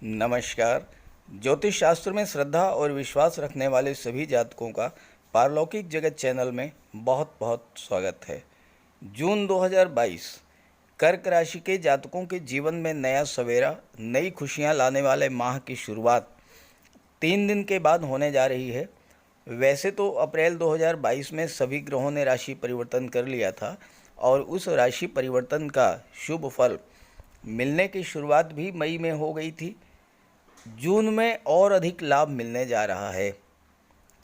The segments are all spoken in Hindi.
नमस्कार। ज्योतिष शास्त्र में श्रद्धा और विश्वास रखने वाले सभी जातकों का पारलौकिक जगत चैनल में बहुत बहुत स्वागत है। जून 2022 कर्क राशि के जातकों के जीवन में नया सवेरा, नई खुशियां लाने वाले माह की शुरुआत 3 दिन के बाद होने जा रही है। वैसे तो अप्रैल 2022 में सभी ग्रहों ने राशि परिवर्तन कर लिया था और उस राशि परिवर्तन का शुभ फल मिलने की शुरुआत भी मई में हो गई थी। जून में और अधिक लाभ मिलने जा रहा है।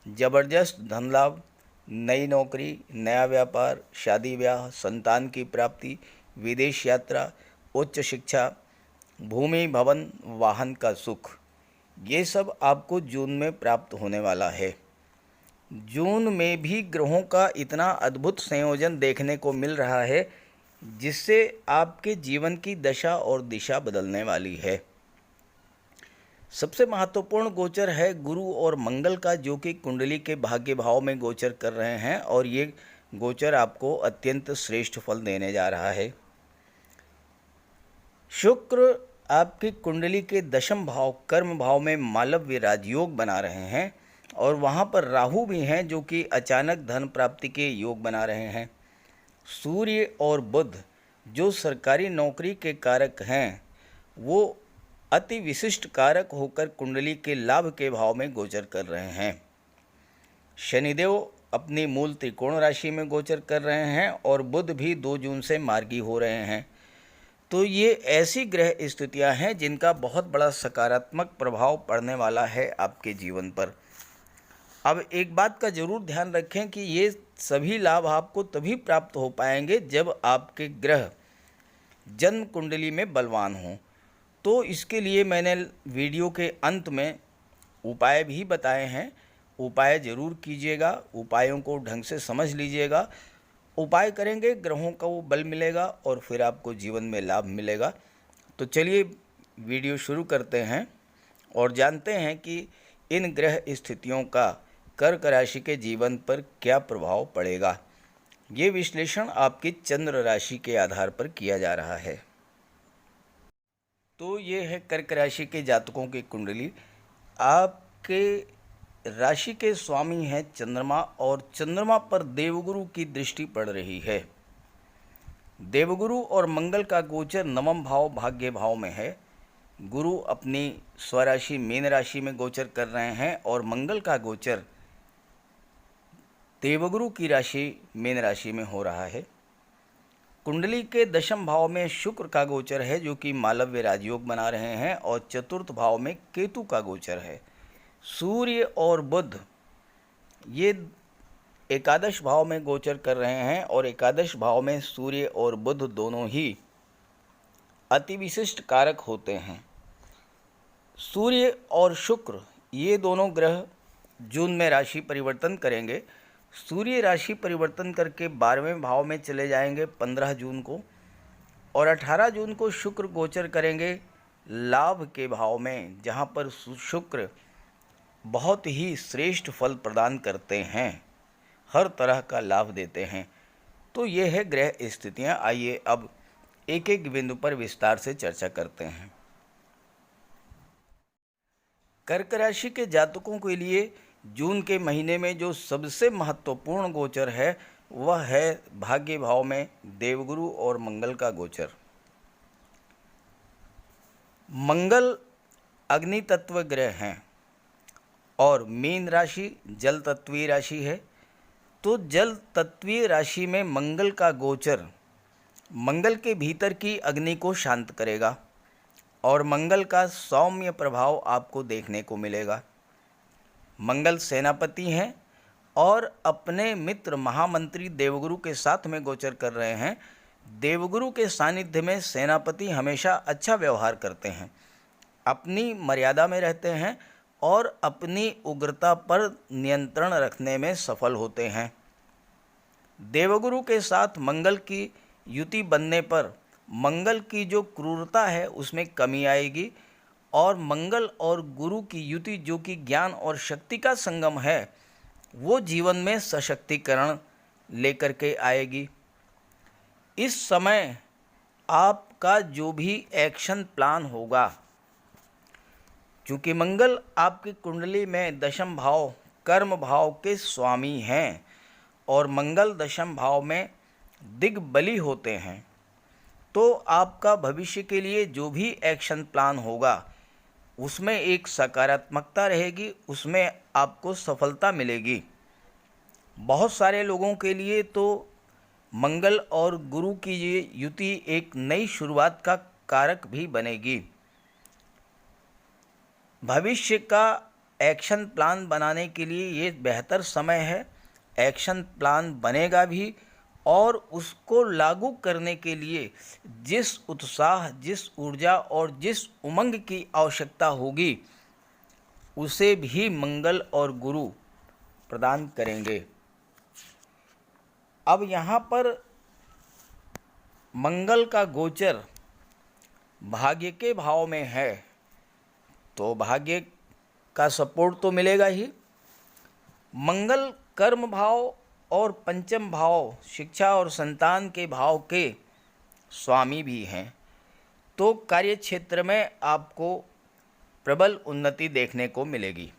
जबरदस्त धन लाभ, नई नौकरी, नया व्यापार, शादी ब्याह, संतान की प्राप्ति, विदेश यात्रा, उच्च शिक्षा, भूमि भवन, वाहन का सुख, ये सब आपको जून में प्राप्त होने वाला है। जून में भी ग्रहों का इतना अद्भुत संयोजन देखने को मिल रहा है जिससे आपके जीवन की दशा और दिशा बदलने वाली है। सबसे महत्वपूर्ण गोचर है गुरु और मंगल का, जो कि कुंडली के भाग्य भाव में गोचर कर रहे हैं और ये गोचर आपको अत्यंत श्रेष्ठ फल देने जा रहा है। शुक्र आपकी कुंडली के दशम भाव कर्म भाव में मालव्य राजयोग बना रहे हैं और वहाँ पर राहु भी हैं जो कि अचानक धन प्राप्ति के योग बना रहे हैं। सूर्य और बुध जो सरकारी नौकरी के कारक हैं वो अति विशिष्ट कारक होकर कुंडली के लाभ के भाव में गोचर कर रहे हैं। शनिदेव अपनी मूल त्रिकोण राशि में गोचर कर रहे हैं और बुध भी 2 जून से मार्गी हो रहे हैं। तो ये ऐसी ग्रह स्थितियां हैं जिनका बहुत बड़ा सकारात्मक प्रभाव पड़ने वाला है आपके जीवन पर। अब एक बात का जरूर ध्यान रखें कि ये सभी लाभ आपको तभी प्राप्त हो पाएंगे जब आपके ग्रह जन्म कुंडली में बलवान हों। तो इसके लिए मैंने वीडियो के अंत में उपाय भी बताए हैं। उपाय ज़रूर कीजिएगा, उपायों को ढंग से समझ लीजिएगा। उपाय करेंगे ग्रहों का वो बल मिलेगा और फिर आपको जीवन में लाभ मिलेगा। तो चलिए वीडियो शुरू करते हैं और जानते हैं कि इन ग्रह स्थितियों का कर्क राशि के जीवन पर क्या प्रभाव पड़ेगा। ये विश्लेषण आपकी चंद्र राशि के आधार पर किया जा रहा है। तो ये है कर्क राशि के जातकों की कुंडली। आपके राशि के स्वामी हैं चंद्रमा और चंद्रमा पर देवगुरु की दृष्टि पड़ रही है। देवगुरु और मंगल का गोचर नवम भाव भाग्य भाव में है। गुरु अपनी स्वराशि मीन राशि में गोचर कर रहे हैं और मंगल का गोचर देवगुरु की राशि मीन राशि में हो रहा है। कुंडली के दशम भाव में शुक्र का गोचर है जो कि मालव्य राजयोग बना रहे हैं और चतुर्थ भाव में केतु का गोचर है। सूर्य और बुध ये एकादश भाव में गोचर कर रहे हैं और एकादश भाव में सूर्य और बुध दोनों ही अति विशिष्ट कारक होते हैं। सूर्य और शुक्र ये दोनों ग्रह जून में राशि परिवर्तन करेंगे। सूर्य राशि परिवर्तन करके 12वें भाव में चले जाएंगे 15 जून को और 18 जून को शुक्र गोचर करेंगे लाभ के भाव में, जहां पर शुक्र बहुत ही श्रेष्ठ फल प्रदान करते हैं, हर तरह का लाभ देते हैं। तो ये है ग्रह स्थितियां। आइए अब एक एक बिंदु पर विस्तार से चर्चा करते हैं। कर्क राशि के जातकों के लिए जून के महीने में जो सबसे महत्वपूर्ण गोचर है वह है भाग्य भाव में देवगुरु और मंगल का गोचर। मंगल अग्नि तत्व ग्रह हैं और मीन राशि जल तत्वीय राशि है। तो जल तत्वीय राशि में मंगल का गोचर मंगल के भीतर की अग्नि को शांत करेगा और मंगल का सौम्य प्रभाव आपको देखने को मिलेगा। मंगल सेनापति हैं और अपने मित्र महामंत्री देवगुरु के साथ में गोचर कर रहे हैं। देवगुरु के सानिध्य में सेनापति हमेशा अच्छा व्यवहार करते हैं, अपनी मर्यादा में रहते हैं और अपनी उग्रता पर नियंत्रण रखने में सफल होते हैं। देवगुरु के साथ मंगल की युति बनने पर मंगल की जो क्रूरता है उसमें कमी आएगी और मंगल और गुरु की युति जो कि ज्ञान और शक्ति का संगम है वो जीवन में सशक्तिकरण लेकर के आएगी। इस समय आपका जो भी एक्शन प्लान होगा चूँकि मंगल आपकी कुंडली में दशम भाव कर्म भाव के स्वामी हैं और मंगल दशम भाव में दिग्बली होते हैं, तो आपका भविष्य के लिए जो भी एक्शन प्लान होगा उसमें एक सकारात्मकता रहेगी, उसमें आपको सफलता मिलेगी। बहुत सारे लोगों के लिए तो मंगल और गुरु की ये युति एक नई शुरुआत का कारक भी बनेगी। भविष्य का एक्शन प्लान बनाने के लिए ये बेहतर समय है। एक्शन प्लान बनेगा भी और उसको लागू करने के लिए जिस उत्साह, जिस ऊर्जा और जिस उमंग की आवश्यकता होगी उसे भी मंगल और गुरु प्रदान करेंगे। अब यहाँ पर मंगल का गोचर भाग्य के भाव में है, तो भाग्य का सपोर्ट तो मिलेगा ही। मंगल कर्म भाव और पंचम भाव शिक्षा और संतान के भाव के स्वामी भी हैं, तो कार्य क्षेत्र में आपको प्रबल उन्नति देखने को मिलेगी।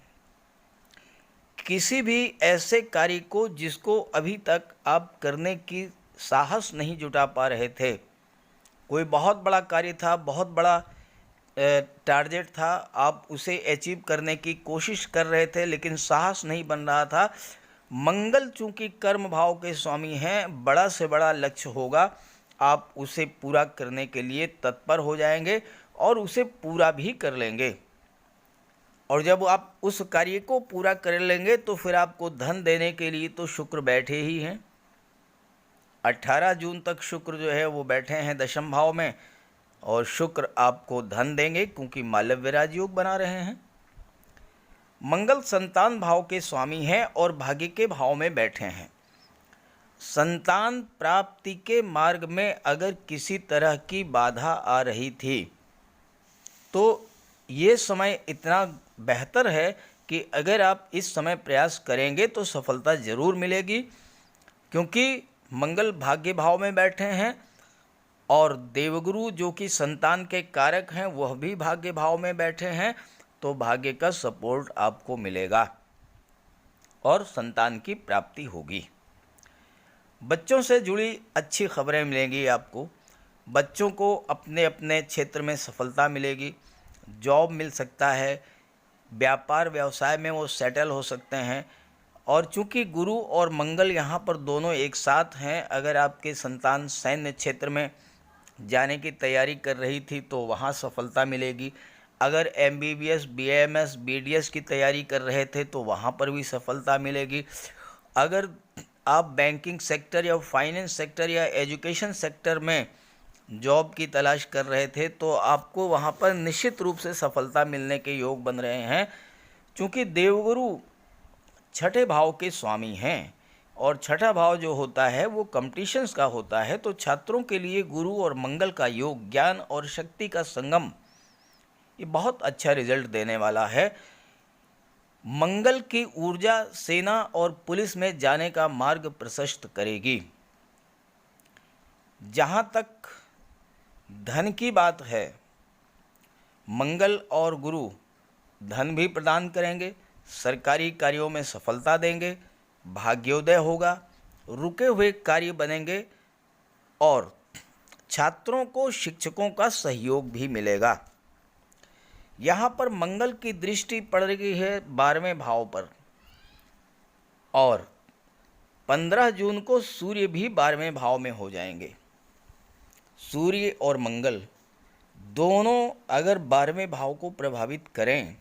किसी भी ऐसे कार्य को जिसको अभी तक आप करने की साहस नहीं जुटा पा रहे थे, कोई बहुत बड़ा कार्य था, बहुत बड़ा टारगेट था, आप उसे अचीव करने की कोशिश कर रहे थे लेकिन साहस नहीं बन रहा था, मंगल चूंकि कर्म भाव के स्वामी हैं, बड़ा से बड़ा लक्ष्य होगा, आप उसे पूरा करने के लिए तत्पर हो जाएंगे और उसे पूरा भी कर लेंगे। और जब आप उस कार्य को पूरा कर लेंगे तो फिर आपको धन देने के लिए तो शुक्र बैठे ही हैं। 18 जून तक शुक्र जो है वो बैठे हैं दशम भाव में और शुक्र आपको धन देंगे क्योंकि मालव्य राजयोग बना रहे हैं। मंगल संतान भाव के स्वामी हैं और भाग्य के भाव में बैठे हैं। संतान प्राप्ति के मार्ग में अगर किसी तरह की बाधा आ रही थी तो ये समय इतना बेहतर है कि अगर आप इस समय प्रयास करेंगे तो सफलता ज़रूर मिलेगी, क्योंकि मंगल भाग्य भाव में बैठे हैं और देवगुरु जो कि संतान के कारक हैं वह भी भाग्य भाव में बैठे हैं, तो भाग्य का सपोर्ट आपको मिलेगा और संतान की प्राप्ति होगी। बच्चों से जुड़ी अच्छी खबरें मिलेंगी आपको। बच्चों को अपने अपने क्षेत्र में सफलता मिलेगी, जॉब मिल सकता है, व्यापार व्यवसाय में वो सेटल हो सकते हैं। और चूंकि गुरु और मंगल यहाँ पर दोनों एक साथ हैं, अगर आपके संतान सैन्य क्षेत्र में जाने की तैयारी कर रही थी तो वहाँ सफलता मिलेगी। अगर MBBS, BAMS, BDS की तैयारी कर रहे थे तो वहाँ पर भी सफलता मिलेगी। अगर आप बैंकिंग सेक्टर या फाइनेंस सेक्टर या एजुकेशन सेक्टर में जॉब की तलाश कर रहे थे तो आपको वहाँ पर निश्चित रूप से सफलता मिलने के योग बन रहे हैं, क्योंकि देवगुरु छठे भाव के स्वामी हैं और छठा भाव जो होता है वो कंपटीशंस का होता है। तो छात्रों के लिए गुरु और मंगल का योग, ज्ञान और शक्ति का संगम, ये बहुत अच्छा रिजल्ट देने वाला है। मंगल की ऊर्जा सेना और पुलिस में जाने का मार्ग प्रशस्त करेगी। जहाँ तक धन की बात है, मंगल और गुरु धन भी प्रदान करेंगे, सरकारी कार्यों में सफलता देंगे, भाग्योदय होगा, रुके हुए कार्य बनेंगे और छात्रों को शिक्षकों का सहयोग भी मिलेगा। यहाँ पर मंगल की दृष्टि पड़ रही है 12वें भाव पर और 15 जून को सूर्य भी 12वें भाव में हो जाएंगे। सूर्य और मंगल दोनों अगर 12वें भाव को प्रभावित करें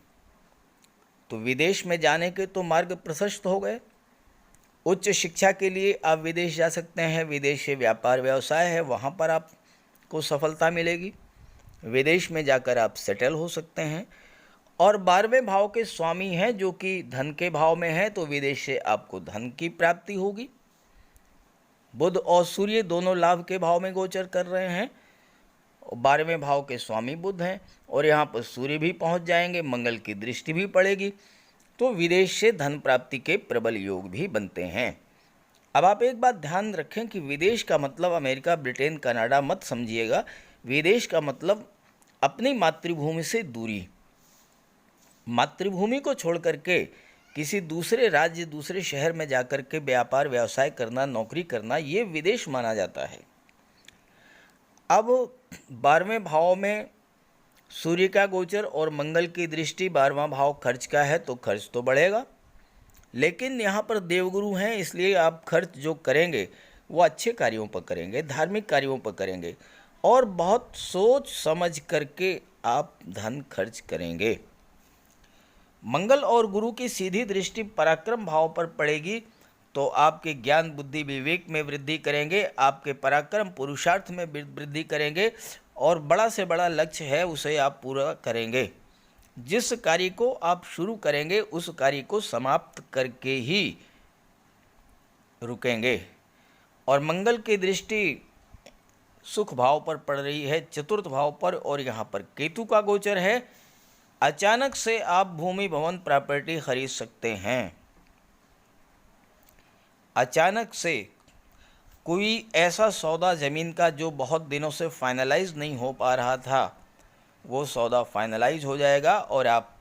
तो विदेश में जाने के तो मार्ग प्रशस्त हो गए। उच्च शिक्षा के लिए आप विदेश जा सकते हैं, विदेश से व्यापार व्यवसाय है वहाँ पर आपको सफलता मिलेगी, विदेश में जाकर आप सेटल हो सकते हैं। और 12वें भाव के स्वामी हैं जो कि धन के भाव में है, तो विदेश से आपको धन की प्राप्ति होगी। बुध और सूर्य दोनों लाभ के भाव में गोचर कर रहे हैं, 12वें भाव के स्वामी बुध हैं और यहाँ पर सूर्य भी पहुँच जाएंगे, मंगल की दृष्टि भी पड़ेगी, तो विदेश से धन प्राप्ति के प्रबल योग भी बनते हैं। अब आप एक बात ध्यान रखें कि विदेश का मतलब अमेरिका, ब्रिटेन, कनाडा मत समझिएगा। विदेश का मतलब अपनी मातृभूमि से दूरी। मातृभूमि को छोड़ करके किसी दूसरे राज्य, दूसरे शहर में जाकर के व्यापार व्यवसाय करना, नौकरी करना, ये विदेश माना जाता है। अब 12वें भाव में सूर्य का गोचर और मंगल की दृष्टि, 12वां भाव खर्च का है, तो खर्च तो बढ़ेगा। लेकिन यहाँ पर देवगुरु हैं, इसलिए आप खर्च जो करेंगे वो अच्छे कार्यों पर करेंगे, धार्मिक कार्यों पर करेंगे और बहुत सोच समझ करके आप धन खर्च करेंगे। मंगल और गुरु की सीधी दृष्टि पराक्रम भाव पर पड़ेगी, तो आपके ज्ञान, बुद्धि, विवेक में वृद्धि करेंगे, आपके पराक्रम, पुरुषार्थ में वृद्धि करेंगे और बड़ा से बड़ा लक्ष्य है उसे आप पूरा करेंगे। जिस कार्य को आप शुरू करेंगे उस कार्य को समाप्त करके ही रुकेंगे। और मंगल की दृष्टि सुख भाव पर पड़ रही है, चतुर्थ भाव पर, और यहाँ पर केतु का गोचर है। अचानक से आप भूमि, भवन, प्रॉपर्टी खरीद सकते हैं। अचानक से कोई ऐसा सौदा ज़मीन का जो बहुत दिनों से फाइनलाइज नहीं हो पा रहा था, वो सौदा फाइनलाइज हो जाएगा और आप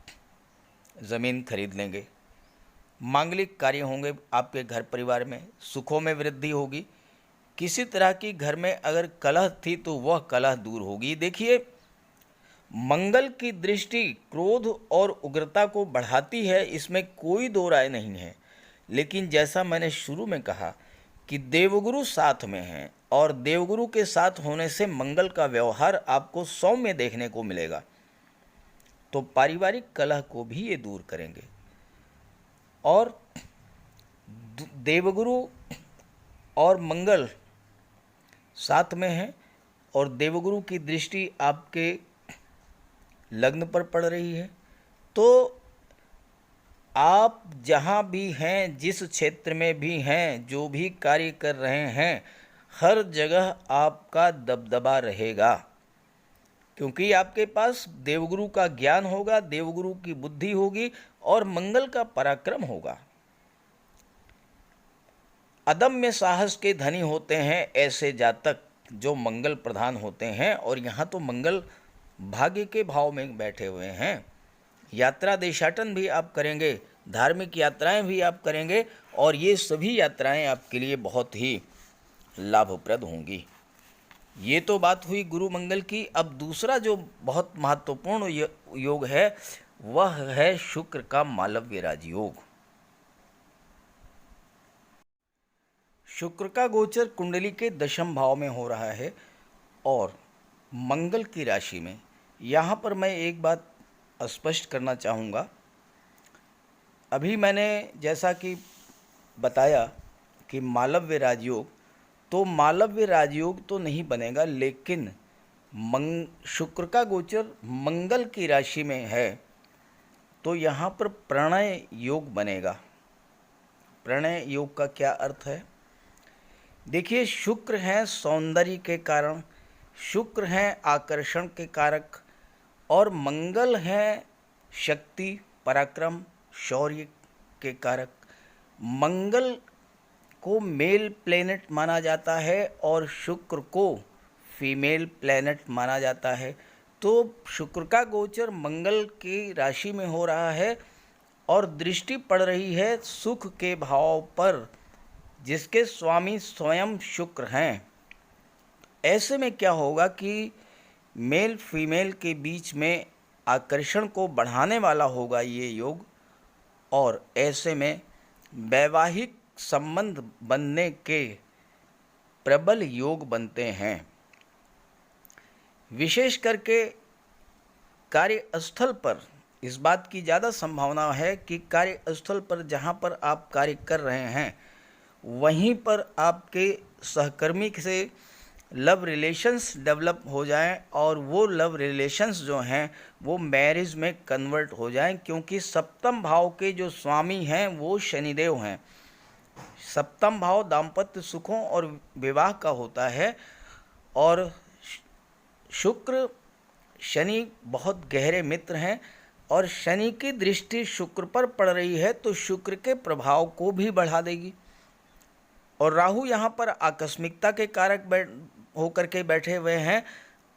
ज़मीन खरीद लेंगे। मांगलिक कार्य होंगे आपके घर परिवार में, सुखों में वृद्धि होगी। किसी तरह की घर में अगर कलह थी तो वह कलह दूर होगी। देखिए, मंगल की दृष्टि क्रोध और उग्रता को बढ़ाती है, इसमें कोई दो राय नहीं है। लेकिन जैसा मैंने शुरू में कहा कि देवगुरु साथ में हैं और देवगुरु के साथ होने से मंगल का व्यवहार आपको सौम्य देखने को मिलेगा, तो पारिवारिक कलह को भी ये दूर करेंगे। और देवगुरु और मंगल साथ में हैं और देवगुरु की दृष्टि आपके लग्न पर पड़ रही है, तो आप जहाँ भी हैं, जिस क्षेत्र में भी हैं, जो भी कार्य कर रहे हैं, हर जगह आपका दबदबा रहेगा, क्योंकि आपके पास देवगुरु का ज्ञान होगा, देवगुरु की बुद्धि होगी और मंगल का पराक्रम होगा। अदम्य साहस के धनी होते हैं ऐसे जातक जो मंगल प्रधान होते हैं। और यहाँ तो मंगल भाग्य के भाव में बैठे हुए हैं। यात्रा देशाटन भी आप करेंगे, धार्मिक यात्राएं भी आप करेंगे और ये सभी यात्राएं आपके लिए बहुत ही लाभप्रद होंगी। ये तो बात हुई गुरु मंगल की। अब दूसरा जो बहुत महत्वपूर्ण योग है वह है शुक्र का मालव्य राजयोग। शुक्र का गोचर कुंडली के दशम भाव में हो रहा है और मंगल की राशि में। यहाँ पर मैं एक बात स्पष्ट करना चाहूँगा। अभी मैंने जैसा कि बताया कि मालव्य राजयोग, तो मालव्य राजयोग तो नहीं बनेगा, लेकिन शुक्र का गोचर मंगल की राशि में है तो यहाँ पर प्रणय योग बनेगा। प्रणय योग का क्या अर्थ है? देखिए, शुक्र हैं सौंदर्य के कारण, शुक्र हैं आकर्षण के कारक और मंगल हैं शक्ति, पराक्रम, शौर्य के कारक। मंगल को मेल प्लेनेट माना जाता है और शुक्र को फीमेल प्लेनेट माना जाता है। तो शुक्र का गोचर मंगल की राशि में हो रहा है और दृष्टि पड़ रही है सुख के भाव पर, जिसके स्वामी स्वयं शुक्र हैं। ऐसे में क्या होगा कि मेल फीमेल के बीच में आकर्षण को बढ़ाने वाला होगा ये योग, और ऐसे में वैवाहिक संबंध बनने के प्रबल योग बनते हैं। विशेष करके कार्यस्थल पर इस बात की ज़्यादा संभावना है कि कार्यस्थल पर जहाँ पर आप कार्य कर रहे हैं वहीं पर आपके सहकर्मी से लव रिलेशंस डेवलप हो जाएं और वो लव रिलेशंस जो हैं वो मैरिज में कन्वर्ट हो जाएं, क्योंकि सप्तम भाव के जो स्वामी हैं वो शनिदेव हैं। सप्तम भाव दाम्पत्य सुखों और विवाह का होता है और शुक्र शनि बहुत गहरे मित्र हैं और शनि की दृष्टि शुक्र पर पड़ रही है तो शुक्र के प्रभाव को भी बढ़ा देगी। और राहु यहाँ पर आकस्मिकता के कारक होकर के बैठे हुए हैं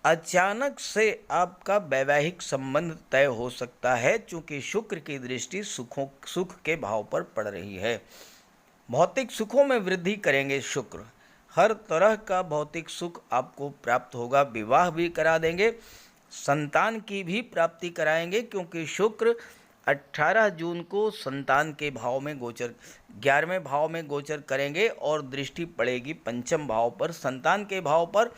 अचानक से आपका वैवाहिक संबंध तय हो सकता है, चूंकि शुक्र की दृष्टि सुख के भाव पर पड़ रही है। भौतिक सुखों में वृद्धि करेंगे शुक्र। हर तरह का भौतिक सुख आपको प्राप्त होगा। विवाह भी करा देंगे, संतान की भी प्राप्ति कराएंगे, क्योंकि शुक्र 18 जून को संतान के भाव में गोचर 11वें भाव में गोचर करेंगे और दृष्टि पड़ेगी पंचम भाव पर, संतान के भाव पर,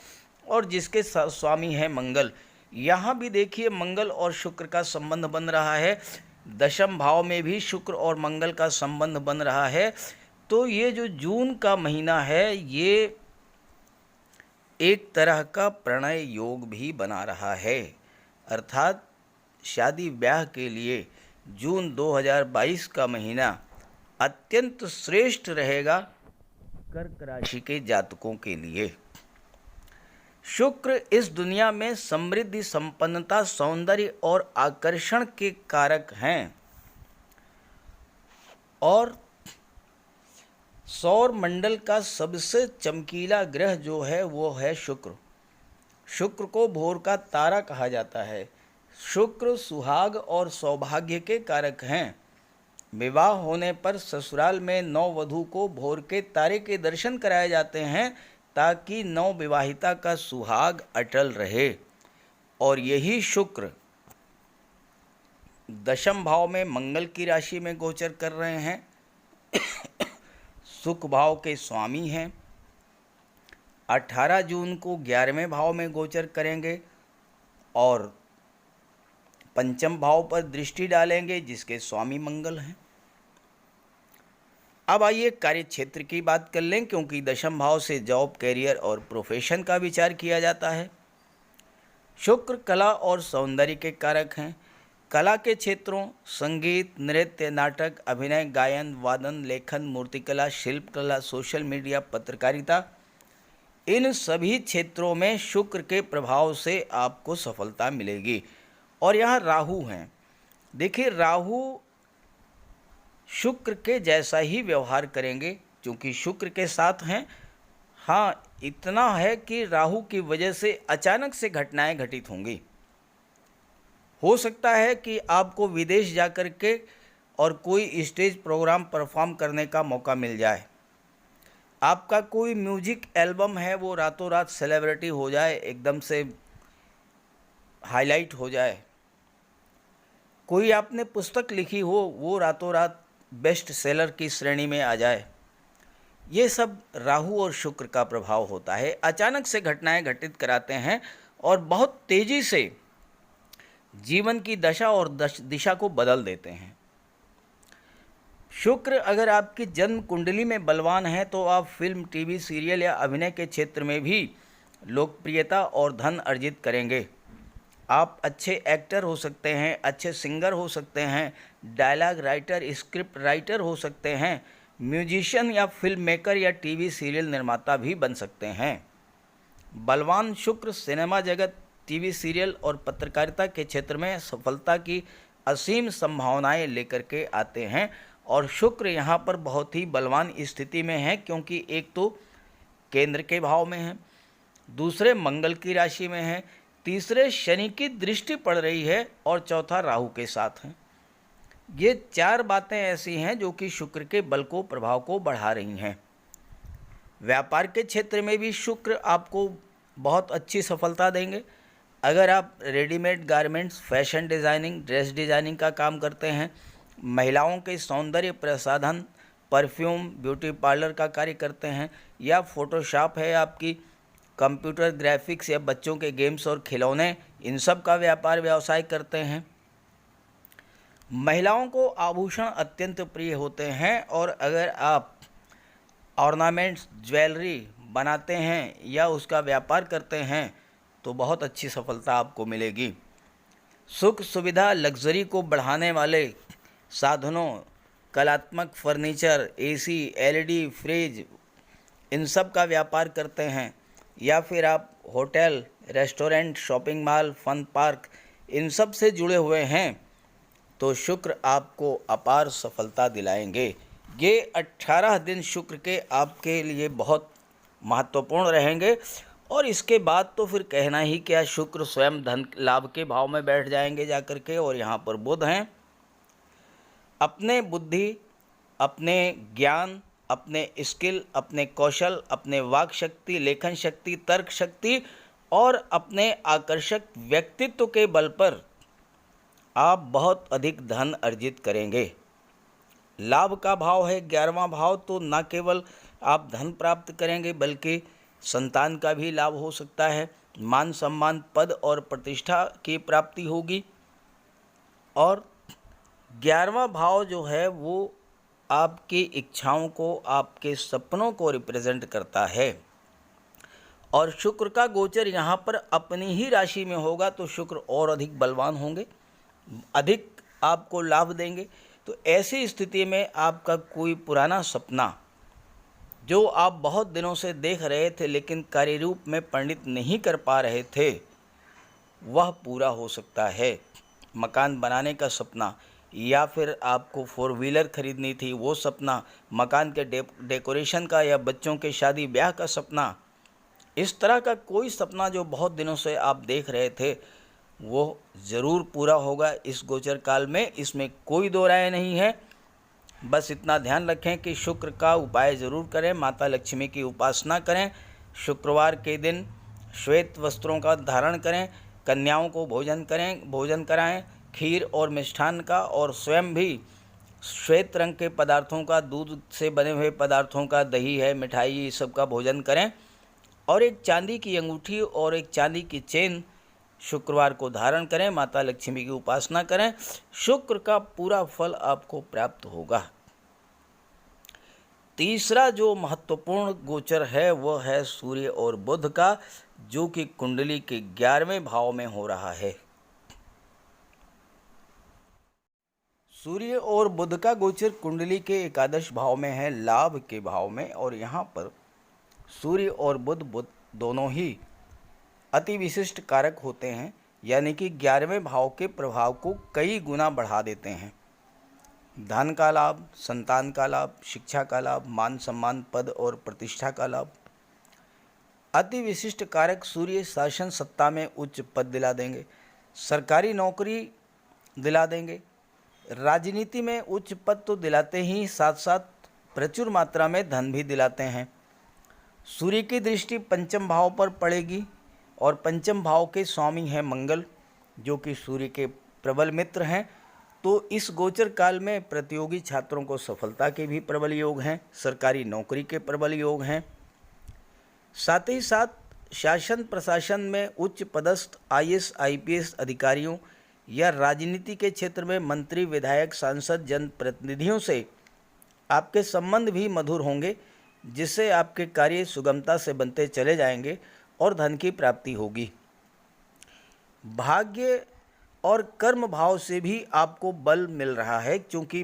और जिसके स्वामी है मंगल। यहाँ भी देखिए मंगल और शुक्र का संबंध बन रहा है। दशम भाव में भी शुक्र और मंगल का संबंध बन रहा है। तो ये जो जून का महीना है, ये एक तरह का प्रणय योग भी बना रहा है। अर्थात शादी ब्याह के लिए जून 2022 का महीना अत्यंत श्रेष्ठ रहेगा कर्क राशि के जातकों के लिए। शुक्र इस दुनिया में समृद्धि, संपन्नता, सौंदर्य और आकर्षण के कारक हैं और सौर मंडल का सबसे चमकीला ग्रह जो है वो है शुक्र। शुक्र को भोर का तारा कहा जाता है। शुक्र सुहाग और सौभाग्य के कारक हैं। विवाह होने पर ससुराल में नववधू को भोर के तारे के दर्शन कराए जाते हैं, ताकि नवविवाहिता का सुहाग अटल रहे। और यही शुक्र दशम भाव में मंगल की राशि में गोचर कर रहे हैं। सुख भाव के स्वामी हैं। 18 जून को 11वें भाव में गोचर करेंगे और पंचम भाव पर दृष्टि डालेंगे, जिसके स्वामी मंगल हैं। अब आइए कार्य क्षेत्र की बात कर लें, क्योंकि दशम भाव से जॉब, कैरियर और प्रोफेशन का विचार किया जाता है। शुक्र कला और सौंदर्य के कारक हैं। कला के क्षेत्रों संगीत, नृत्य, नाटक, अभिनय, गायन, वादन, लेखन, मूर्तिकला, शिल्पकला, सोशल मीडिया, पत्रकारिता, इन सभी क्षेत्रों में शुक्र के प्रभाव से आपको सफलता मिलेगी। और यहाँ राहु हैं। देखिए राहु शुक्र के जैसा ही व्यवहार करेंगे, क्योंकि शुक्र के साथ हैं। हाँ, इतना है कि राहु की वजह से अचानक से घटनाएं घटित होंगी। हो सकता है कि आपको विदेश जाकर के और कोई स्टेज प्रोग्राम परफॉर्म करने का मौका मिल जाए। आपका कोई म्यूजिक एल्बम है वो रातों रात सेलिब्रिटी हो जाए, एकदम से हाईलाइट हो जाए। कोई आपने पुस्तक लिखी हो वो रातों रात बेस्ट सेलर की श्रेणी में आ जाए। ये सब राहु और शुक्र का प्रभाव होता है। अचानक से घटनाएं घटित कराते हैं और बहुत तेज़ी से जीवन की दशा और दिशा को बदल देते हैं। शुक्र अगर आपकी जन्म कुंडली में बलवान है तो आप फिल्म, टीवी सीरियल या अभिनय के क्षेत्र में भी लोकप्रियता और धन अर्जित करेंगे। आप अच्छे एक्टर हो सकते हैं, अच्छे सिंगर हो सकते हैं, डायलॉग राइटर, स्क्रिप्ट राइटर हो सकते हैं, म्यूजिशियन या फिल्म मेकर या टीवी सीरियल निर्माता भी बन सकते हैं। बलवान शुक्र सिनेमा जगत, टीवी सीरियल और पत्रकारिता के क्षेत्र में सफलता की असीम संभावनाएं लेकर के आते हैं। और शुक्र यहाँ पर बहुत ही बलवान स्थिति में है, क्योंकि एक तो केंद्र के भाव में है, दूसरे मंगल की राशि में है, तीसरे शनि की दृष्टि पड़ रही है और चौथा राहु के साथ है। ये चार बातें ऐसी हैं जो कि शुक्र के बल को, प्रभाव को बढ़ा रही हैं। व्यापार के क्षेत्र में भी शुक्र आपको बहुत अच्छी सफलता देंगे। अगर आप readymade garments, fashion designing, dress designing का काम करते हैं, महिलाओं के सौंदर्य प्रसाधन, परफ्यूम, ब्यूटी पार्लर का कार्य करते हैं, या फोटोशॉप है आपकी, कंप्यूटर ग्राफिक्स या बच्चों के गेम्स और खिलौने, इन सब का व्यापार व्यवसाय करते हैं। महिलाओं को आभूषण अत्यंत प्रिय होते हैं और अगर आप ऑर्नामेंट्स, ज्वेलरी बनाते हैं या उसका व्यापार करते हैं तो बहुत अच्छी सफलता आपको मिलेगी। सुख सुविधा, लग्जरी को बढ़ाने वाले साधनों, कलात्मक फर्नीचर, एसी, एलईडी, फ्रिज, इन सब का व्यापार करते हैं, या फिर आप hotel, restaurant, shopping mall, fun park, इन सब से जुड़े हुए हैं, तो शुक्र आपको अपार सफलता दिलाएंगे। ये 18 दिन शुक्र के आपके लिए बहुत महत्वपूर्ण रहेंगे और इसके बाद तो फिर कहना ही क्या, शुक्र स्वयं धन लाभ के भाव में बैठ जाएंगे जाकर के, और यहाँ पर बुध हैं। अपने बुद्धि, अपने ज्ञान, अपने स्किल, अपने कौशल, अपने वाक शक्ति, लेखन शक्ति, तर्क शक्ति और अपने आकर्षक व्यक्तित्व के बल पर आप बहुत अधिक धन अर्जित करेंगे। लाभ का भाव है 11वां भाव, तो न केवल आप धन प्राप्त करेंगे बल्कि संतान का भी लाभ हो सकता है, मान सम्मान, पद और प्रतिष्ठा की प्राप्ति होगी। और 11वां भाव जो है वो आपकी इच्छाओं को, आपके सपनों को रिप्रेजेंट करता है। और शुक्र का गोचर यहाँ पर अपनी ही राशि में होगा तो शुक्र और अधिक बलवान होंगे, अधिक आपको लाभ देंगे। तो ऐसी स्थिति में आपका कोई पुराना सपना जो आप बहुत दिनों से देख रहे थे लेकिन कार्य रूप में परिणित नहीं कर पा रहे थे, वह पूरा हो सकता है। मकान बनाने का सपना, या फिर आपको 4 व्हीलर खरीदनी थी वो सपना, मकान के डेकोरेशन का या बच्चों के शादी ब्याह का सपना, इस तरह का कोई सपना जो बहुत दिनों से आप देख रहे थे वो ज़रूर पूरा होगा इस गोचर काल में, इसमें कोई दो राय नहीं है। बस इतना ध्यान रखें कि शुक्र का उपाय ज़रूर करें, माता लक्ष्मी की उपासना करें, शुक्रवार के दिन श्वेत वस्त्रों का धारण करें, कन्याओं को भोजन कराएं, खीर और मिष्ठान का, और स्वयं भी श्वेत रंग के पदार्थों का, दूध से बने हुए पदार्थों का, दही है, मिठाई, ये सब का भोजन करें। और एक चांदी की अंगूठी और एक चांदी की चेन शुक्रवार को धारण करें, माता लक्ष्मी की उपासना करें, शुक्र का पूरा फल आपको प्राप्त होगा। तीसरा जो महत्वपूर्ण गोचर है वह है सूर्य और बुध का, जो कि कुंडली के 11वें भाव में हो रहा है। सूर्य और बुध का गोचर कुंडली के एकादश भाव में है, लाभ के भाव में, और यहाँ पर सूर्य और बुध दोनों ही अति विशिष्ट कारक होते हैं, यानी कि 11वें भाव के प्रभाव को कई गुना बढ़ा देते हैं। धन का लाभ, संतान का लाभ, शिक्षा का लाभ, मान सम्मान, पद और प्रतिष्ठा का लाभ। अति विशिष्ट कारक सूर्य शासन सत्ता में उच्च पद दिला देंगे, सरकारी नौकरी दिला देंगे, राजनीति में उच्च पद तो दिलाते ही साथ साथ प्रचुर मात्रा में धन भी दिलाते हैं। सूर्य की दृष्टि पंचम भाव पर पड़ेगी और पंचम भाव के स्वामी हैं मंगल, जो कि सूर्य के प्रबल मित्र हैं। तो इस गोचर काल में प्रतियोगी छात्रों को सफलता के भी प्रबल योग हैं, सरकारी नौकरी के प्रबल योग हैं। साथ ही साथ शासन प्रशासन में उच्च पदस्थ IAS IPS अधिकारियों या राजनीति के क्षेत्र में मंत्री, विधायक, सांसद, जनप्रतिनिधियों से आपके संबंध भी मधुर होंगे, जिससे आपके कार्य सुगमता से बनते चले जाएंगे और धन की प्राप्ति होगी। भाग्य और कर्म भाव से भी आपको बल मिल रहा है, क्योंकि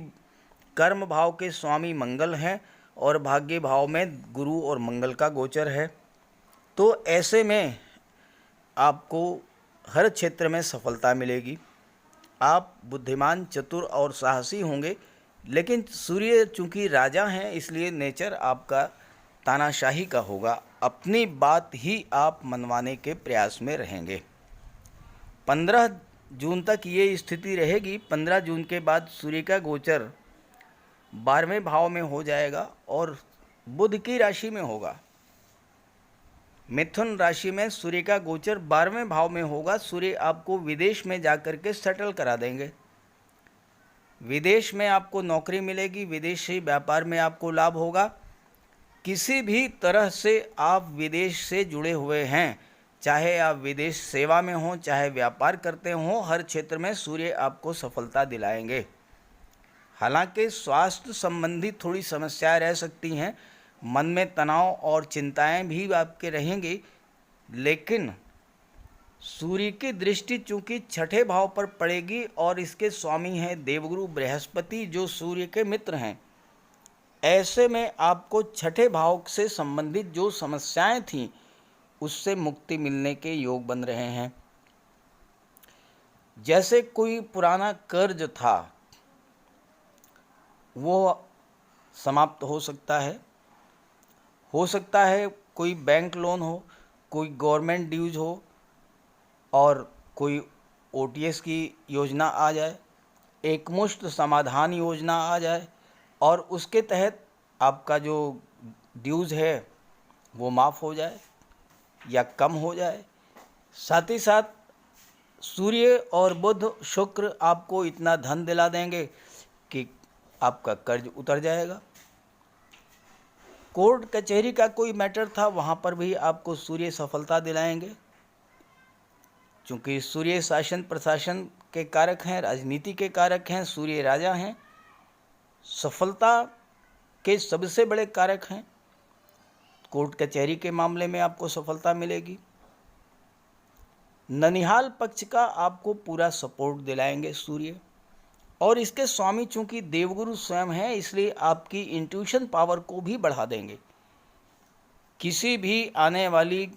कर्म भाव के स्वामी मंगल हैं और भाग्य भाव में गुरु और मंगल का गोचर है। तो ऐसे में आपको हर क्षेत्र में सफलता मिलेगी। आप बुद्धिमान, चतुर और साहसी होंगे, लेकिन सूर्य चूंकि राजा हैं इसलिए नेचर आपका तानाशाही का होगा, अपनी बात ही आप मनवाने के प्रयास में रहेंगे। 15 जून तक ये स्थिति रहेगी। 15 जून के बाद सूर्य का गोचर 12वें भाव में हो जाएगा और बुध की राशि में होगा। मिथुन राशि में सूर्य का गोचर 12वें भाव में होगा। सूर्य आपको विदेश में जाकर के सेटल करा देंगे, विदेश में आपको नौकरी मिलेगी, विदेशी व्यापार में आपको लाभ होगा। किसी भी तरह से आप विदेश से जुड़े हुए हैं, चाहे आप विदेश सेवा में हों, चाहे व्यापार करते हों, हर क्षेत्र में सूर्य आपको सफलता दिलाएंगे। हालांकि स्वास्थ्य संबंधी थोड़ी समस्याएं रह सकती हैं, मन में तनाव और चिंताएं भी आपके रहेंगी, लेकिन सूर्य की दृष्टि चूंकि छठे भाव पर पड़ेगी और इसके स्वामी हैं देवगुरु बृहस्पति, जो सूर्य के मित्र हैं, ऐसे में आपको छठे भाव से संबंधित जो समस्याएं थीं उससे मुक्ति मिलने के योग बन रहे हैं। जैसे कोई पुराना कर्ज था वो समाप्त हो सकता है कोई बैंक लोन हो कोई गवर्नमेंट ड्यूज हो और कोई ओटीएस की योजना आ जाए, एकमुश्त समाधान योजना आ जाए और उसके तहत आपका जो ड्यूज है वो माफ़ हो जाए या कम हो जाए। साथ ही साथ सूर्य और बुध शुक्र आपको इतना धन दिला देंगे कि आपका कर्ज उतर जाएगा। कोर्ट कचहरी का कोई मैटर था, वहाँ पर भी आपको सूर्य सफलता दिलाएंगे। चूँकि सूर्य शासन प्रशासन के कारक हैं, राजनीति के कारक हैं, सूर्य राजा हैं, सफलता के सबसे बड़े कारक हैं। कोर्ट कचहरी के मामले में आपको सफलता मिलेगी। ननिहाल पक्ष का आपको पूरा सपोर्ट दिलाएंगे सूर्य, और इसके स्वामी चूंकि देवगुरु स्वयं हैं इसलिए आपकी इंट्यूशन पावर को भी बढ़ा देंगे। किसी भी आने वाली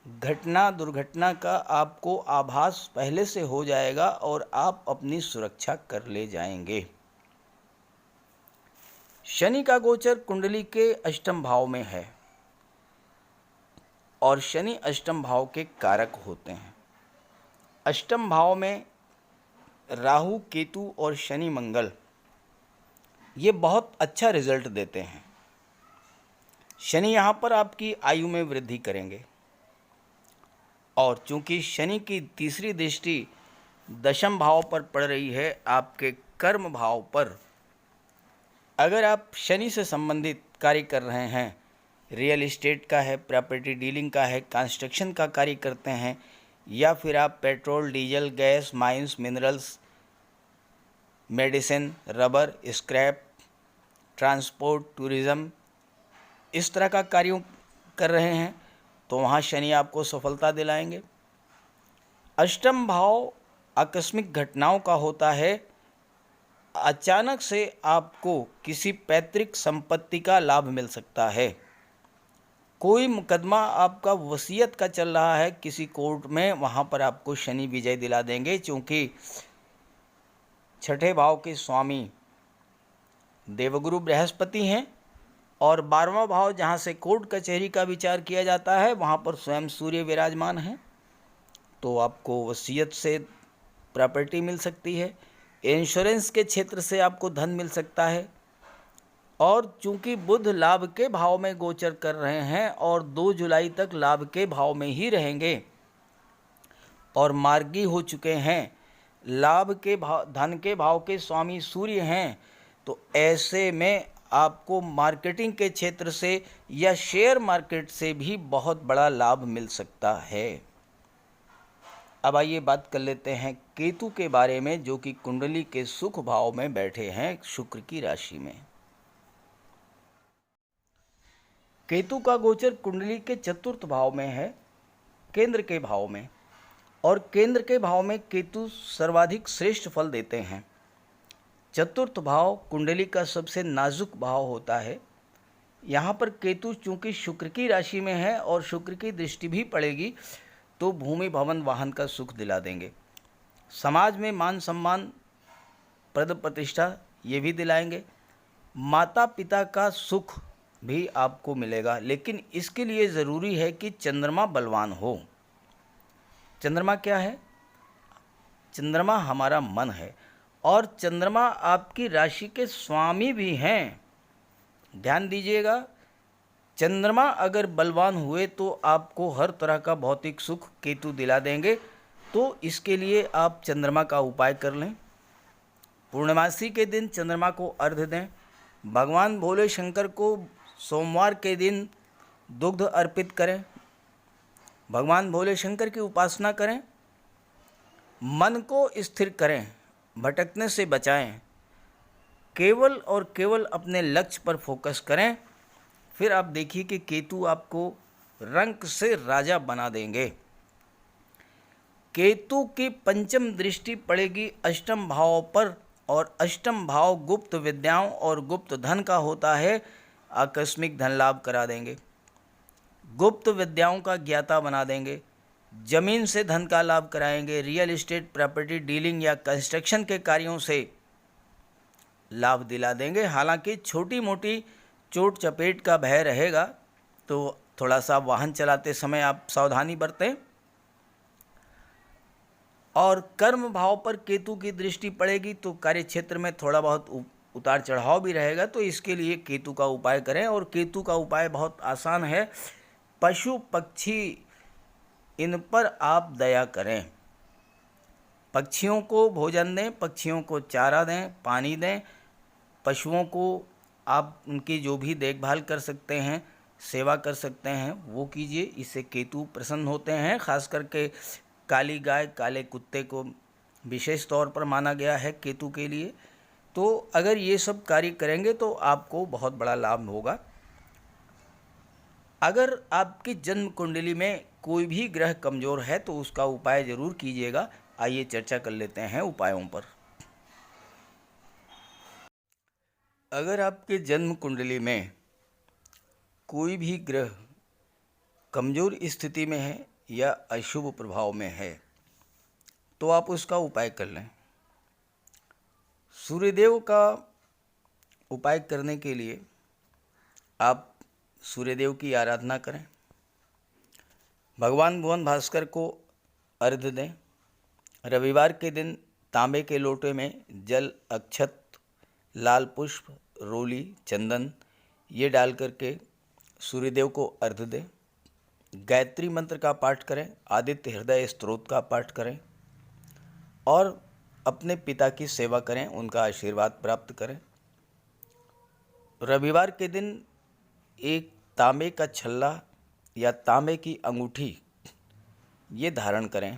घटना दुर्घटना का आपको आभास पहले से हो जाएगा और आप अपनी सुरक्षा कर ले जाएंगे। शनि का गोचर कुंडली के अष्टम भाव में है और शनि अष्टम भाव के कारक होते हैं। अष्टम भाव में राहु केतु और शनि मंगल ये बहुत अच्छा रिजल्ट देते हैं। शनि यहाँ पर आपकी आयु में वृद्धि करेंगे और चूंकि शनि की तीसरी दृष्टि दशम भाव पर पड़ रही है आपके कर्म भाव पर, अगर आप शनि से संबंधित कार्य कर रहे हैं, रियल एस्टेट का है, प्रॉपर्टी डीलिंग का है, कंस्ट्रक्शन का कार्य करते हैं, या फिर आप petrol diesel gas mines minerals medicine rubber scrap transport tourism इस तरह का कार्यों कर रहे हैं तो वहाँ शनि आपको सफलता दिलाएंगे। अष्टम भाव आकस्मिक घटनाओं का होता है। अचानक से आपको किसी पैतृक संपत्ति का लाभ मिल सकता है। कोई मुकदमा आपका वसीयत का चल रहा है किसी कोर्ट में, वहाँ पर आपको शनि विजय दिला देंगे। क्योंकि छठे भाव के स्वामी देवगुरु बृहस्पति हैं और 12वां भाव जहाँ से कोर्ट कचहरी का विचार किया जाता है वहाँ पर स्वयं सूर्य विराजमान हैं। तो आपको वसीयत से प्रॉपर्टी मिल सकती है, इंश्योरेंस के क्षेत्र से आपको धन मिल सकता है। और चूंकि बुध लाभ के भाव में गोचर कर रहे हैं और 2 जुलाई तक लाभ के भाव में ही रहेंगे और मार्गी हो चुके हैं, लाभ के भाव धन के भाव के स्वामी सूर्य हैं, तो ऐसे में आपको मार्केटिंग के क्षेत्र से या शेयर मार्केट से भी बहुत बड़ा लाभ मिल सकता है। अब आइए बात कर लेते हैं केतु के बारे में, जो कि कुंडली के सुख भाव में बैठे हैं शुक्र की राशि में। केतु का गोचर कुंडली के चतुर्थ भाव में है, केंद्र के भाव में, और केंद्र के भाव में केतु सर्वाधिक श्रेष्ठ फल देते हैं। चतुर्थ भाव कुंडली का सबसे नाजुक भाव होता है। यहाँ पर केतु चूँकि शुक्र की राशि में है और शुक्र की दृष्टि भी पड़ेगी तो भूमि भवन वाहन का सुख दिला देंगे। समाज में मान सम्मान पद प्रतिष्ठा ये भी दिलाएंगे। माता पिता का सुख भी आपको मिलेगा, लेकिन इसके लिए ज़रूरी है कि चंद्रमा बलवान हो। चंद्रमा क्या है? चंद्रमा हमारा मन है और चंद्रमा आपकी राशि के स्वामी भी हैं। ध्यान दीजिएगा, चंद्रमा अगर बलवान हुए तो आपको हर तरह का भौतिक सुख केतु दिला देंगे। तो इसके लिए आप चंद्रमा का उपाय कर लें। पूर्णमासी के दिन चंद्रमा को अर्घ्य दें। भगवान भोले शंकर को सोमवार के दिन दुग्ध अर्पित करें। भगवान भोले शंकर की उपासना करें। मन को स्थिर करें, भटकने से बचाएं। केवल और केवल अपने लक्ष्य पर फोकस करें। फिर आप देखिए कि केतु आपको रंक से राजा बना देंगे। केतु की पंचम दृष्टि पड़ेगी अष्टम भाव पर और अष्टम भाव गुप्त विद्याओं और गुप्त धन का होता है। आकस्मिक धन लाभ करा देंगे, गुप्त विद्याओं का ज्ञाता बना देंगे, जमीन से धन का लाभ कराएंगे, रियल एस्टेट प्रॉपर्टी डीलिंग या कंस्ट्रक्शन के कार्यों से लाभ दिला देंगे। हालांकि छोटी मोटी चोट चपेट का भय रहेगा, तो थोड़ा सा वाहन चलाते समय आप सावधानी बरतें। और कर्म भाव पर केतु की दृष्टि पड़ेगी तो कार्य क्षेत्र में थोड़ा बहुत उतार चढ़ाव भी रहेगा, तो इसके लिए केतु का उपाय करें। और केतु का उपाय बहुत आसान है, पशु पक्षी इन पर आप दया करें, पक्षियों को भोजन दें, पक्षियों को चारा दें, पानी दें, पशुओं को आप उनकी जो भी देखभाल कर सकते हैं, सेवा कर सकते हैं वो कीजिए, इससे केतु प्रसन्न होते हैं। खास करके काली गाय, काले कुत्ते को विशेष तौर पर माना गया है केतु के लिए। तो अगर ये सब कार्य करेंगे तो आपको बहुत बड़ा लाभ होगा। अगर आपकी जन्म कुंडली में कोई भी ग्रह कमज़ोर है तो उसका उपाय ज़रूर कीजिएगा। आइए चर्चा कर लेते हैं उपायों पर। अगर आपके जन्म कुंडली में कोई भी ग्रह कमज़ोर स्थिति में है या अशुभ प्रभाव में है तो आप उसका उपाय कर लें। सूर्यदेव का उपाय करने के लिए आप सूर्यदेव की आराधना करें, भगवान भुवन भास्कर को अर्घ्य दें। रविवार के दिन तांबे के लोटे में जल, अक्षत, लाल पुष्प, रोली, चंदन ये डाल करके सूर्यदेव को अर्घ्य दें। गायत्री मंत्र का पाठ करें, आदित्य हृदय स्तोत्र का पाठ करें और अपने पिता की सेवा करें, उनका आशीर्वाद प्राप्त करें। रविवार के दिन एक तांबे का छल्ला या तांबे की अंगूठी ये धारण करें।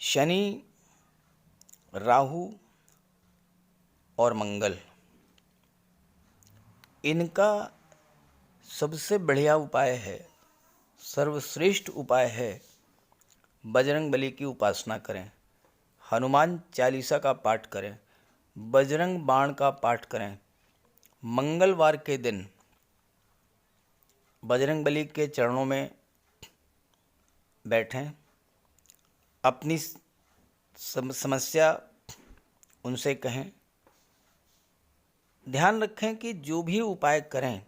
शनि, राहु और मंगल इनका सबसे बढ़िया उपाय है, सर्वश्रेष्ठ उपाय है, बजरंग बली की उपासना करें, हनुमान चालीसा का पाठ करें, बजरंग बाण का पाठ करें। मंगलवार के दिन बजरंग बली के चरणों में बैठें, अपनी समस्या उनसे कहें। ध्यान रखें कि जो भी उपाय करें,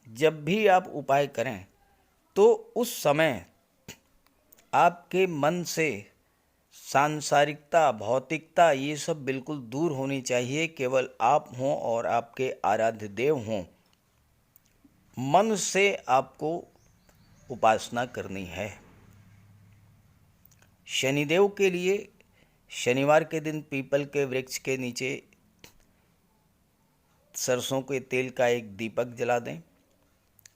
जब भी आप उपाय करें तो उस समय आपके मन से सांसारिकता, भौतिकता ये सब बिल्कुल दूर होनी चाहिए। केवल आप हों और आपके आराध्य देव हों। मन से आपको उपासना करनी है। शनिदेव के लिए शनिवार के दिन पीपल के वृक्ष के नीचे सरसों के तेल का एक दीपक जला दें।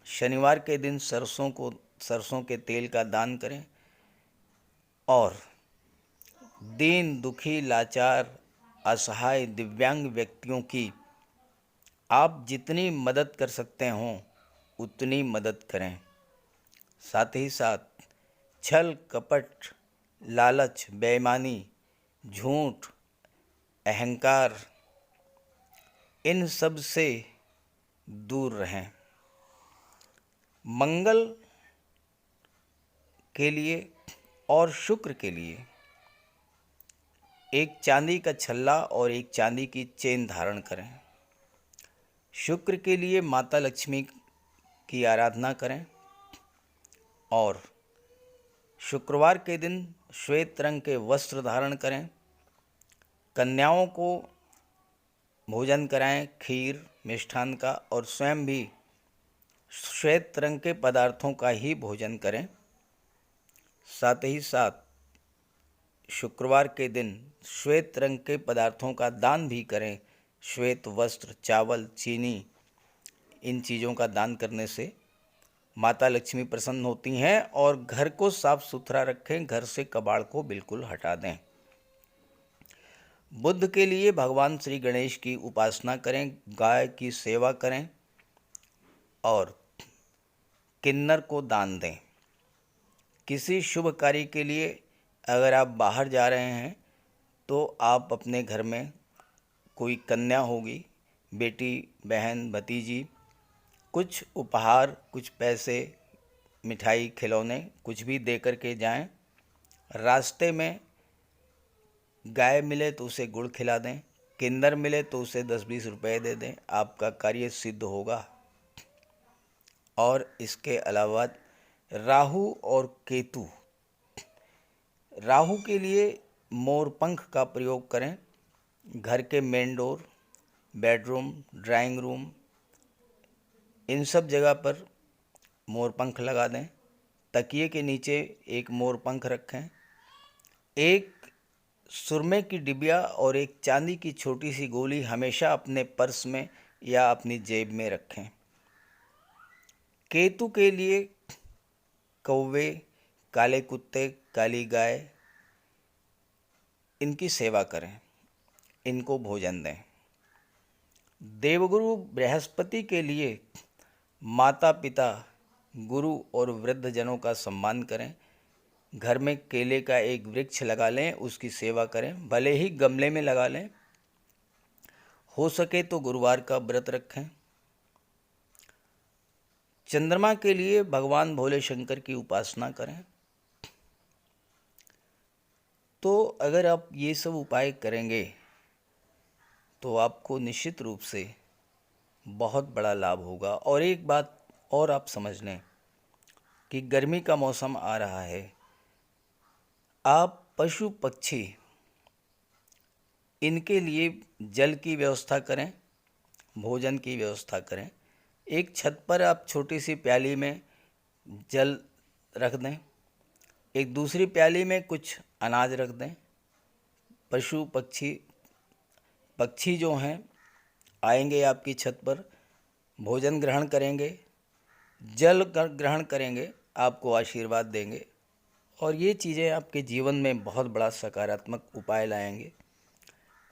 शनिवार के दिन सरसों के तेल का दान करें और दीन, दुखी, लाचार, असहाय, दिव्यांग व्यक्तियों की आप जितनी मदद कर सकते हों उतनी मदद करें। साथ ही साथ छल, कपट, लालच, बेईमानी, झूठ, अहंकार इन सब से दूर रहें। मंगल के लिए और शुक्र के लिए एक चांदी का छल्ला और एक चांदी की चेन धारण करें। शुक्र के लिए माता लक्ष्मी की आराधना करें और शुक्रवार के दिन श्वेत रंग के वस्त्र धारण करें। कन्याओं को भोजन कराएं, खीर, मिष्ठान का, और स्वयं भी श्वेत रंग के पदार्थों का ही भोजन करें। साथ ही साथ शुक्रवार के दिन श्वेत रंग के पदार्थों का दान भी करें। श्वेत वस्त्र, चावल, चीनी इन चीज़ों का दान करने से माता लक्ष्मी प्रसन्न होती हैं। और घर को साफ सुथरा रखें, घर से कबाड़ को बिल्कुल हटा दें। बुध के लिए भगवान श्री गणेश की उपासना करें, गाय की सेवा करें और किन्नर को दान दें। किसी शुभ कार्य के लिए अगर आप बाहर जा रहे हैं तो आप अपने घर में कोई कन्या होगी, बेटी, बहन, भतीजी, कुछ उपहार, कुछ पैसे, मिठाई, खिलौने कुछ भी दे कर के जाएं। रास्ते में गाय मिले तो उसे गुड़ खिला दें, किन्नर मिले तो उसे 10-20 रुपए दे दें, आपका कार्य सिद्ध होगा। और इसके अलावा राहु और केतु। राहु के लिए मोर पंख का प्रयोग करें। घर के main door, bedroom, drawing room, इन सब जगह पर मोर पंख लगा दें। तकिए के नीचे एक मोर पंख रखें। एक सुरमे की डिबिया और एक चांदी की छोटी सी गोली हमेशा अपने पर्स में या अपनी जेब में रखें। केतु के लिए कौवे, काले कुत्ते, काली गाय, इनकी सेवा करें, इनको भोजन दें। देवगुरु बृहस्पति के लिए माता पिता, गुरु और वृद्धजनों का सम्मान करें। घर में केले का एक वृक्ष लगा लें, उसकी सेवा करें, भले ही गमले में लगा लें। हो सके तो गुरुवार का व्रत रखें। चंद्रमा के लिए भगवान भोले शंकर की उपासना करें। तो अगर आप ये सब उपाय करेंगे तो आपको निश्चित रूप से बहुत बड़ा लाभ होगा। और एक बात और आप समझ लें कि गर्मी का मौसम आ रहा है। आप पशु पक्षी, इनके लिए जल की व्यवस्था करें, भोजन की व्यवस्था करें। एक छत पर आप छोटी सी प्याली में जल रख दें, एक दूसरी प्याली में कुछ अनाज रख दें। पशु पक्षी जो हैं आएंगे आपकी छत पर, भोजन ग्रहण करेंगे, जल ग्रहण करेंगे, आपको आशीर्वाद देंगे और ये चीज़ें आपके जीवन में बहुत बड़ा सकारात्मक उपाय लाएंगे।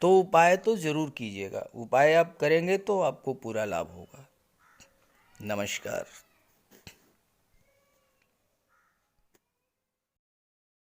तो उपाय तो ज़रूर कीजिएगा। उपाय आप करेंगे तो आपको पूरा लाभ होगा। नमस्कार।